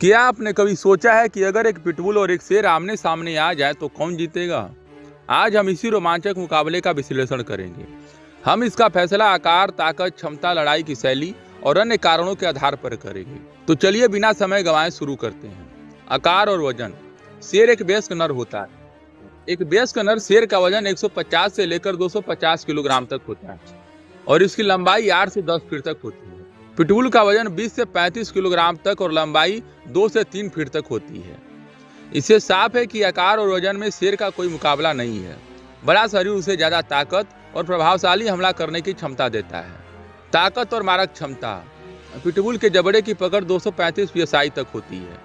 क्या आपने कभी सोचा है कि अगर एक पिटबुल और एक शेर आमने सामने आ जाए तो कौन जीतेगा? आज हम इसी रोमांचक मुकाबले का विश्लेषण करेंगे। हम इसका फैसला आकार, ताकत, क्षमता, लड़ाई की शैली और अन्य कारणों के आधार पर करेंगे। तो चलिए बिना समय गंवाए शुरू करते हैं। आकार और वजन। शेर एक वयस्क नर होता है। एक वयस्क नर शेर का वजन 150 से लेकर 250 किलोग्राम तक होता है और इसकी लंबाई 8 से 10 फीट तक होती है। पिटबुल का वजन 20 से 35 किलोग्राम तक और लंबाई 2 से 3 फीट तक होती है। इससे साफ है कि आकार और वजन में शेर का कोई मुकाबला नहीं है। बड़ा शरीर उसे ज्यादा ताकत और प्रभावशाली हमला करने की क्षमता देता है। ताकत और मारक क्षमता। पिटबुल के जबड़े की पकड़ 235 psi तक होती है।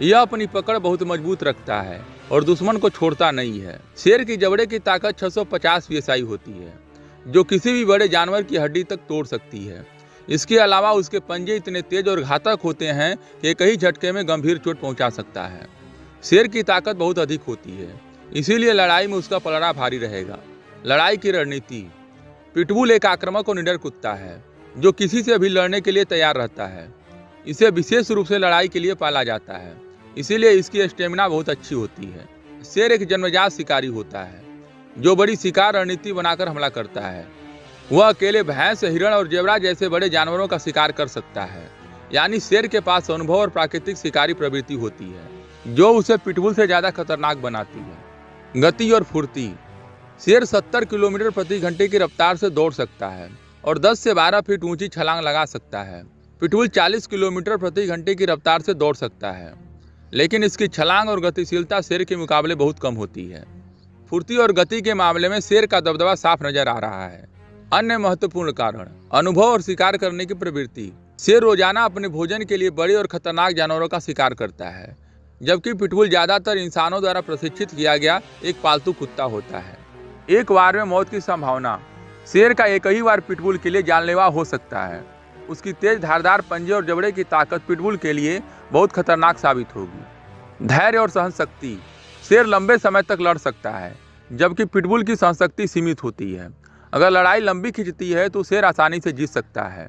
यह अपनी पकड़ बहुत मजबूत रखता है और दुश्मन को छोड़ता नहीं है। शेर की जबड़े की ताकत 650 psi होती है, जो किसी भी बड़े जानवर की हड्डी तक तोड़ सकती है। इसके अलावा उसके पंजे इतने तेज और घातक होते हैं कि एक ही झटके में गंभीर चोट पहुंचा सकता है। शेर की ताकत बहुत अधिक होती है, इसीलिए लड़ाई में उसका पलड़ा भारी रहेगा। लड़ाई की रणनीति। पिटबुल एक आक्रामक और निडर कुत्ता है जो किसी से भी लड़ने के लिए तैयार रहता है। इसे विशेष रूप से लड़ाई के लिए पाला जाता है, इसीलिए इसकी स्टेमिना बहुत अच्छी होती है। शेर एक जन्मजात शिकारी होता है जो बड़ी शिकार रणनीति बनाकर हमला करता है। वह अकेले भैंस, हिरण और जेबरा जैसे बड़े जानवरों का शिकार कर सकता है। यानी शेर के पास अनुभव और प्राकृतिक शिकारी प्रवृत्ति होती है जो उसे पिटबुल से ज्यादा खतरनाक बनाती है। गति और फुर्ती। शेर 70 किलोमीटर प्रति घंटे की रफ्तार से दौड़ सकता है और 10 से 12 फीट ऊंची छलांग लगा सकता है। पिटबुल 40 किलोमीटर प्रति घंटे की रफ्तार से दौड़ सकता है, लेकिन इसकी छलांग और गतिशीलता शेर के मुकाबले बहुत कम होती है। फुर्ती और गति के मामले में शेर का दबदबा साफ नजर आ रहा है। अन्य महत्वपूर्ण कारण। अनुभव और शिकार करने की प्रवृत्ति। शेर रोजाना अपने भोजन के लिए बड़े और खतरनाक जानवरों का शिकार करता है, जबकि पिटबुल ज्यादातर इंसानों द्वारा प्रशिक्षित किया गया एक पालतू कुत्ता होता है। एक बार में मौत की संभावना। शेर का एक ही बार पिटबुल के लिए जानलेवा हो सकता है। उसकी तेज धारदार पंजे और जबड़े की ताकत पिटबुल के लिए बहुत खतरनाक साबित होगी। धैर्य और सहनशक्ति। शेर लंबे समय तक लड़ सकता है, जबकि पिटबुल की सहनशक्ति सीमित होती है। अगर लड़ाई लंबी खिंचती है तो शेर आसानी से जीत सकता है।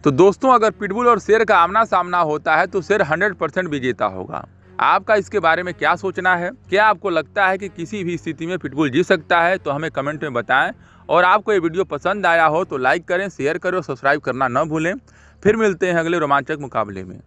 तो दोस्तों, अगर पिटबुल और शेर का आमना सामना होता है तो शेर 100% विजेता होगा। आपका इसके बारे में क्या सोचना है? क्या आपको लगता है कि किसी भी स्थिति में पिटबुल जीत सकता है? तो हमें कमेंट में बताएं। और आपको ये वीडियो पसंद आया हो तो लाइक करें, शेयर करें और सब्सक्राइब करना न भूलें। फिर मिलते हैं अगले रोमांचक मुकाबले में।